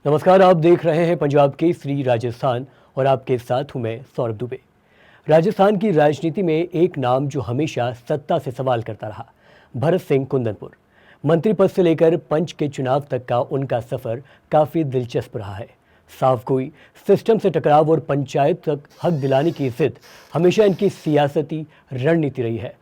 नमस्कार, आप देख रहे हैं पंजाब केसरी राजस्थान और आपके साथ हूं मैं सौरभ दुबे। राजस्थान की राजनीति में एक नाम जो हमेशा सत्ता से सवाल करता रहा, भरत सिंह कुंदनपुर। मंत्री पद से लेकर पंच के चुनाव तक का उनका सफर काफी दिलचस्प रहा है। साफ गोई, सिस्टम से टकराव और पंचायत तक हक दिलाने की जिद हमेशा इनकी सियासती रणनीति रही है।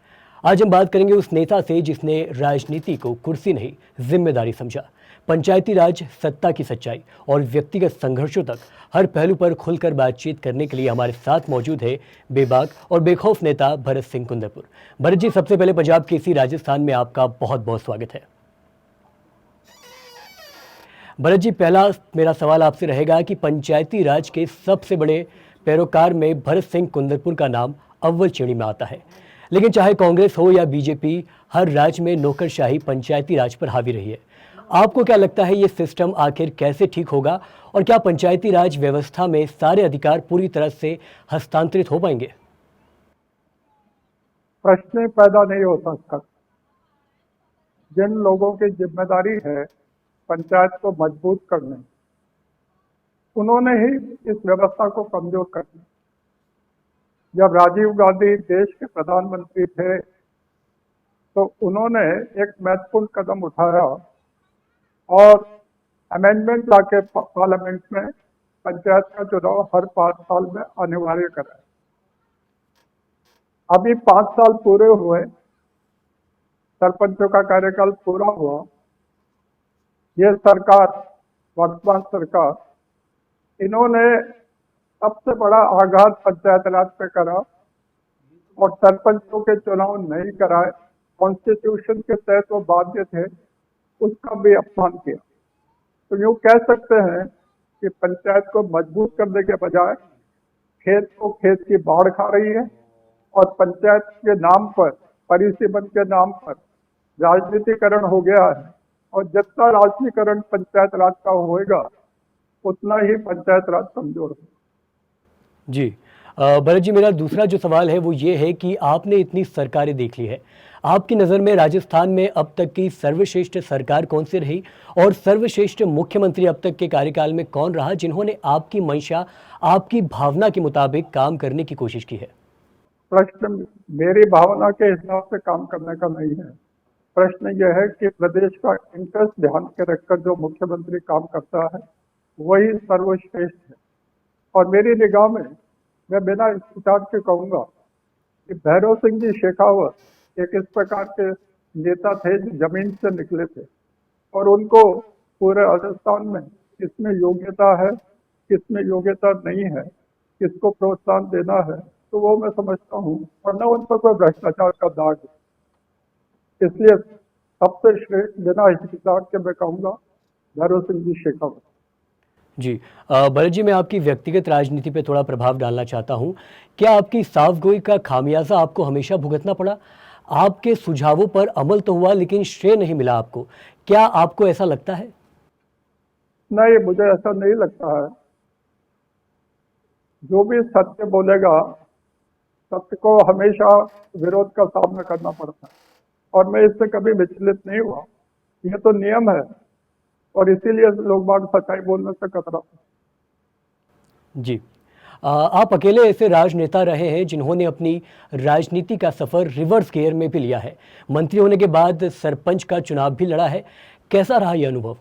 आज हम बात करेंगे उस नेता से जिसने राजनीति को कुर्सी नहीं, जिम्मेदारी समझा। पंचायती राज, सत्ता की सच्चाई और व्यक्तिगत संघर्षों तक हर पहलू पर खुलकर बातचीत करने के लिए हमारे साथ मौजूद है बेबाक और बेखौफ नेता भरत सिंह कुंदनपुर। भरत जी, सबसे पहले पंजाब केसरी राजस्थान में आपका बहुत बहुत स्वागत है। भरत जी, पहला मेरा सवाल आपसे रहेगा कि पंचायती राज के सबसे बड़े पैरोकार में भरत सिंह कुंदनपुर का नाम अव्वल श्रेणी में आता है। लेकिन चाहे कांग्रेस हो या बीजेपी, हर राज्य में नौकरशाही पंचायती राज पर हावी रही है। आपको क्या लगता है, ये सिस्टम आखिर कैसे ठीक होगा और क्या पंचायती राज व्यवस्था में सारे अधिकार पूरी तरह से हस्तांतरित हो पाएंगे? प्रश्न पैदा नहीं हो सकता। जिन लोगों की जिम्मेदारी है पंचायत को मजबूत करने, उन्होंने ही इस व्यवस्था को कमजोर कर दिया। जब राजीव गांधी देश के प्रधानमंत्री थे तो उन्होंने एक महत्वपूर्ण कदम उठाया और अमेंडमेंट लाके पार्लियामेंट में पंचायत का चुनाव हर 5 साल में अनिवार्य कराया। अभी 5 साल पूरे हुए, सरपंचों का कार्यकाल पूरा हुआ। ये सरकार, वर्तमान सरकार, इन्होंने सबसे बड़ा आघात पंचायत राज पे करा और सरपंचों के चुनाव नहीं कराए। कॉन्स्टिट्यूशन के तहत वो बाध्य थे, उसका भी अपमान किया। तो यूं कह सकते हैं कि पंचायत को मजबूत करने के बजाय खेत को खेत की बाढ़ खा रही है और पंचायत के नाम पर, परिसीमन के नाम पर राजनीतिकरण हो गया है। और जितना राजनीतिकरण पंचायत राज का होएगा उतना ही पंचायत राज कमजोर होगा। जी, भरत जी, मेरा दूसरा जो सवाल है वो ये है कि आपने इतनी सरकारें देख ली है। आपकी नज़र में राजस्थान में अब तक की सर्वश्रेष्ठ सरकार कौन सी रही और सर्वश्रेष्ठ मुख्यमंत्री अब तक के कार्यकाल में कौन रहा जिन्होंने आपकी मंशा, आपकी भावना के मुताबिक काम करने की कोशिश की है? प्रश्न मेरी भावना के हिसाब से काम करने का नहीं है। प्रश्न यह है कि प्रदेश का इंटरेस्ट ध्यान के रखकर जो मुख्यमंत्री काम करता है वही सर्वश्रेष्ठ है। और मेरी निगाह में, मैं बिना हिचकिचाहट के कहूंगा कि भैरव सिंह जी शेखावत एक इस प्रकार के नेता थे जो जमीन से निकले थे और उनको पूरे राजस्थान में किसमें योग्यता है, किसमें योग्यता नहीं है, किसको प्रोत्साहन देना है, तो वो मैं समझता हूँ। और न उन पर कोई भ्रष्टाचार का दाग है। इसलिए सबसे श्रेष्ठ बिना हिचकिचाहट के मैं कहूँगा भैरव सिंह जी शेखावत। जी, भरत जी, मैं आपकी व्यक्तिगत राजनीति पे थोड़ा प्रभाव डालना चाहता हूँ। क्या आपकी साफगोई का खामियाजा आपको हमेशा भुगतना पड़ा? आपके सुझावों पर अमल तो हुआ लेकिन श्रेय नहीं मिला आपको। क्या आपको ऐसा लगता है? नहीं, मुझे ऐसा नहीं लगता है। जो भी सत्य बोलेगा, सत्य को हमेशा विरोध का सामना करना पड़ता है और मैं इससे कभी विचलित नहीं हुआ। यह तो नियम है और इसीलिए लोग बाग सच्चाई बोलने से कतराते हैं। जी, आप अकेले ऐसे राजनेता रहे हैं जिन्होंने अपनी राजनीति का सफर रिवर्स गियर में भी लिया है। मंत्री होने के बाद सरपंच का चुनाव भी लड़ा है। कैसा रहा यह अनुभव?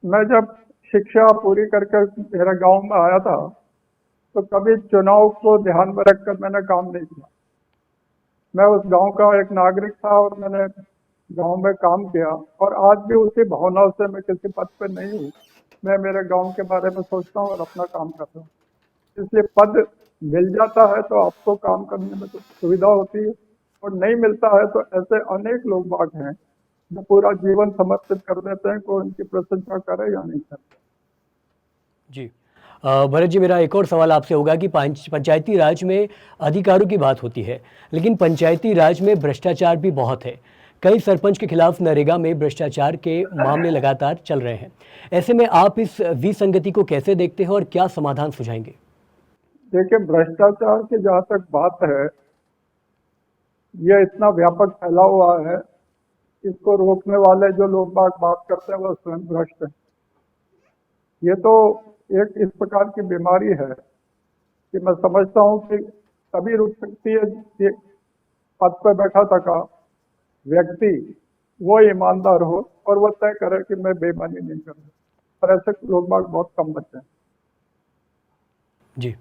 मैं जब शिक्षा पूरी करके मेरा गांव में आया था तो कभी चुनाव को ध्यान में रखकर मैंने काम नहीं किया। मैं उस गांव का एक नागरिक था और मैंने गांव में काम किया और आज भी उसी भावना से मैं किसी पद पे नहीं हूँ। मैं मेरे गांव के बारे में सोचता हूँ और अपना काम करता हूँ। इसलिए पद मिल जाता है तो आपको काम करने में तो सुविधा होती है और नहीं मिलता है तो ऐसे अनेक लोग बाग हैं जो पूरा जीवन समर्पित कर देते हैं, कोई उनकी प्रशंसा करे या नहीं करे। जी, भरत जी, मेरा एक और सवाल आपसे होगा कि पंचायती राज में अधिकारों की बात होती है, लेकिन पंचायती राज में भ्रष्टाचार भी बहुत है। कई सरपंच के खिलाफ नरेगा में भ्रष्टाचार के मामले लगातार चल रहे हैं। ऐसे में आप इस विसंगति को कैसे देखते हैं और क्या समाधान सुझाएंगे? देखिए, भ्रष्टाचार की जहाँ तक बात है, यह इतना व्यापक फैला हुआ है, इसको रोकने वाले जो लोग बात करते हैं वो स्वयं भ्रष्ट हैं। ये तो एक इस प्रकार की बीमारी है कि मैं समझता हूँ कि तभी रुक सकती है कि पद पर बैठा था व्यक्ति वो ईमानदार हो और वो तय करे कि मैं बेईमानी नहीं करूँ। पर ऐसे लोग बाग बहुत कम बचे हैं। जी।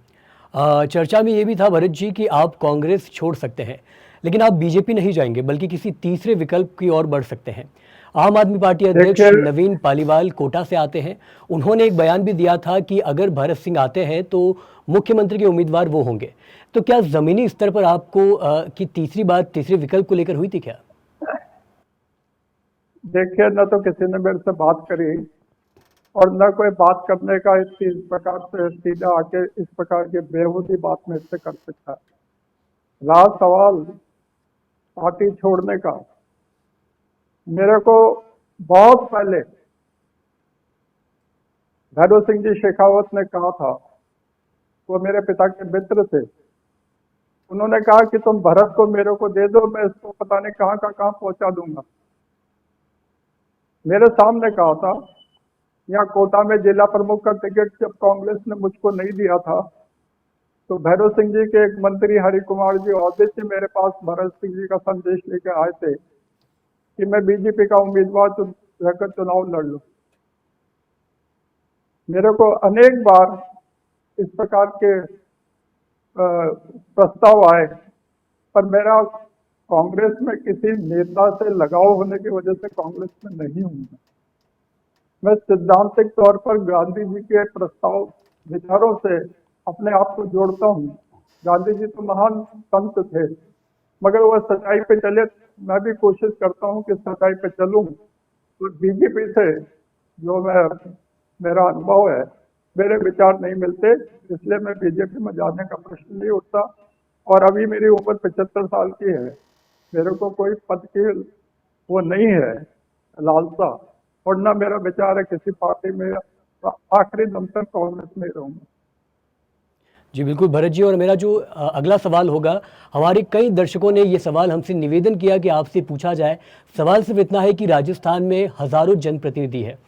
चर्चा में ये भी था भरत जी कि आप कांग्रेस छोड़ सकते हैं, लेकिन आप बीजेपी नहीं जाएंगे बल्कि किसी तीसरे विकल्प की ओर बढ़ सकते हैं। आम आदमी पार्टी अध्यक्ष देखिए, नवीन पालीवाल कोटा से आते हैं। उन्होंने एक बयान भी दिया था कि अगर भरत सिंह आते हैं तो मुख्यमंत्री के उम्मीदवार वो होंगे। तो क्या जमीनी स्तर पर आपको कि तीसरी बात तीसरे विकल्प को लेकर हुई थी क्या? देखिए, न तो किसी ने मेरे से बात करी और न कोई बात करने का इस प्रकार से सीधा आके इस प्रकार की बेहूदी बात मेरे से कर सकता है। रहा सवाल पार्टी छोड़ने का, मेरे को बहुत पहले भैरव सिंह जी शेखावत ने कहा था, वो मेरे पिता के मित्र थे। उन्होंने कहा कि तुम भरत को मेरे को दे दो, मैं इसको पता नहीं कहाँ का कहाँ पहुंचा दूंगा। मेरे सामने कहा था। यहाँ कोटा में जिला प्रमुख का टिकट जब कांग्रेस ने मुझको नहीं दिया था, तो भैरव सिंह जी के एक मंत्री हरि कुमार जी औदित्य मेरे पास भरत सिंह जी का संदेश लेकर आए थे कि मैं बीजेपी का उम्मीदवार रहकर चुनाव लड़ लूं। मेरे को अनेक बार इस प्रकार के प्रस्ताव आए, पर मेरा कांग्रेस में किसी नेता से लगाव होने की वजह से कांग्रेस में नहीं हूं। मैं सिद्धांतिक तौर पर गांधी जी के प्रस्ताव विचारों से अपने आप को जोड़ता हूं। गांधी जी तो महान संत थे, मगर वह सच्चाई पे चले। मैं भी कोशिश करता हूं कि सच्चाई पे चलूं। तो बीजेपी से जो मेरा अनुभव है, मेरे विचार नहीं मिलते, इसलिए मैं बीजेपी में जाने का प्रश्न नहीं उठता। और अभी मेरी उम्र 75 साल की है। मेरे को कोई पद की वो नहीं है लालसा, और ना मेरा विचार है किसी पार्टी में। आखिरी दम तक कांग्रेस में रहूंगा। जी बिल्कुल भरत जी, और मेरा जो अगला सवाल होगा, हमारे कई दर्शकों ने ये सवाल हमसे निवेदन किया कि आपसे पूछा जाए। सवाल सिर्फ इतना है कि राजस्थान में हजारों जनप्रतिनिधि है,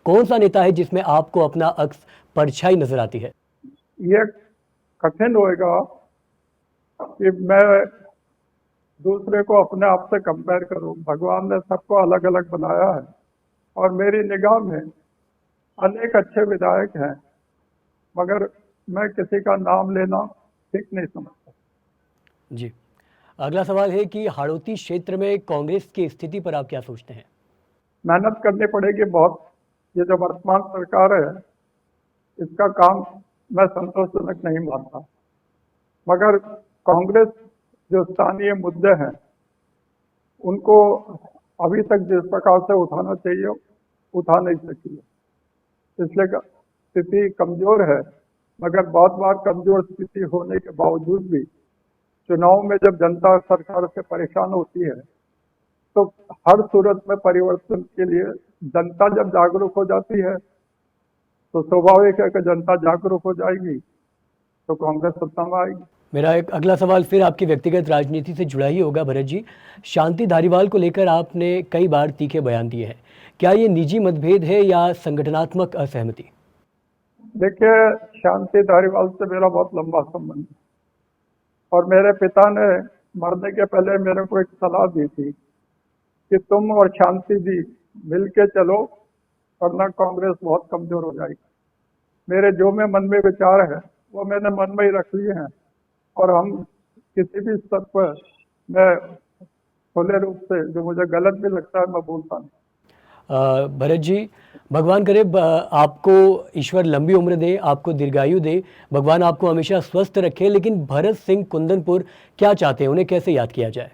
कौन सा नेता है जिसमें आपको अपना अक्स परछाई नजर आती है? ये कठिन होएगा कि मैं दूसरे को अपने आप से कंपेयर करूं। भगवान ने सबको अलग अलग बनाया है और मेरी निगाह में अनेक अच्छे विधायक हैं, मगर मैं किसी का नाम लेना ठीक नहीं समझता। जी, अगला सवाल है कि हाड़ौती क्षेत्र में कांग्रेस की स्थिति पर आप क्या सोचते हैं? मेहनत करनी पड़ेगी बहुत। ये जो वर्तमान सरकार है, इसका काम मैं संतोषजनक नहीं मानता, मगर कांग्रेस जो स्थानीय मुद्दे हैं उनको अभी तक जिस प्रकार से उठाना चाहिए उठा नहीं सकी है। इसलिए स्थिति कमजोर है, मगर बहुत बार कमजोर स्थिति होने के बावजूद भी चुनाव में जब जनता सरकार से परेशान होती है, तो हर सूरत में परिवर्तन के लिए जनता जब जागरूक हो जाती है, तो स्वाभाविक है कि जनता जागरूक हो जाएगी तो कांग्रेस सत्ता में आएगी। मेरा एक अगला सवाल फिर आपकी व्यक्तिगत राजनीति से जुड़ा ही होगा भरत जी। शांति धारीवाल को लेकर आपने कई बार तीखे बयान दिए हैं, क्या ये निजी मतभेद है या संगठनात्मक असहमति? देखिए, शांति धारीवाल से मेरा बहुत लंबा संबंध है और मेरे पिता ने मरने के पहले मेरे को एक सलाह दी थी कि तुम और शांति जी मिलके चलो, वरना कांग्रेस बहुत कमजोर हो जाएगी। मेरे जो में मन में विचार है वो मैंने मन में ही रख लिए हैं, और हम किसी भी स्तर पर मैं खुले रूप से जो मुझे गलत भी लगता है मैं बोलता नहीं। भरत जी, भगवान करे आपको ईश्वर लंबी उम्र दे, आपको दीर्घायु दे, भगवान आपको हमेशा स्वस्थ रखे। लेकिन भरत सिंह कुंदनपुर क्या चाहते हैं, उन्हें कैसे याद किया जाए?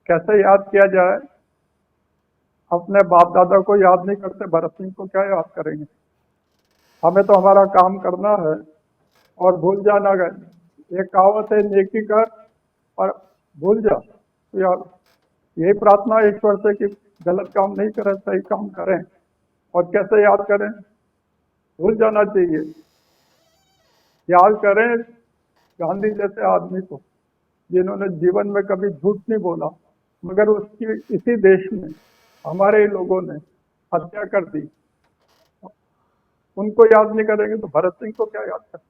कैसे याद किया जाए? अपने बाप दादा को याद नहीं करते, भरत सिंह को क्या याद करेंगे? हमें तो हमारा काम करना है और भूल जाना गए। एक कहावत है, नेकी कर और भूल जा। तो यार यही प्रार्थना है ईश्वर से कि गलत काम नहीं करें, सही काम करें। और कैसे याद करें? भूल जाना चाहिए। याद करें गांधी जैसे आदमी को, जिन्होंने जीवन में कभी झूठ नहीं बोला, मगर उसकी इसी देश में हमारे ही लोगों ने हत्या कर दी। उनको याद नहीं करेंगे तो भरत सिंह को क्या याद करेंगे?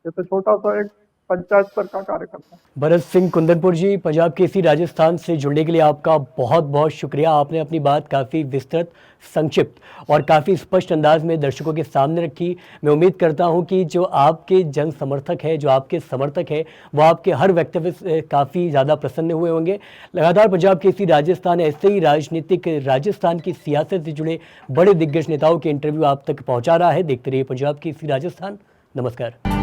ये तो छोटा सा एक पंचायत स्तर का कार्यकर्ता है। भरत सिंह कुंदनपुर जी, पंजाब केसरी राजस्थान से जुड़ने के लिए आपका बहुत बहुत शुक्रिया। आपने अपनी बात काफ़ी विस्तृत, संक्षिप्त और काफ़ी स्पष्ट अंदाज में दर्शकों के सामने रखी। मैं उम्मीद करता हूं कि जो आपके जन समर्थक है, जो आपके समर्थक है, वो आपके हर वक्तव्य से काफ़ी ज़्यादा प्रसन्न हुए होंगे। लगातार पंजाब केसरी राजस्थान ऐसे ही राजनीतिक राजस्थान की सियासत से जुड़े बड़े दिग्गज नेताओं के इंटरव्यू आप तक पहुँचा रहा है। देखते रहिए पंजाब केसरी राजस्थान। नमस्कार।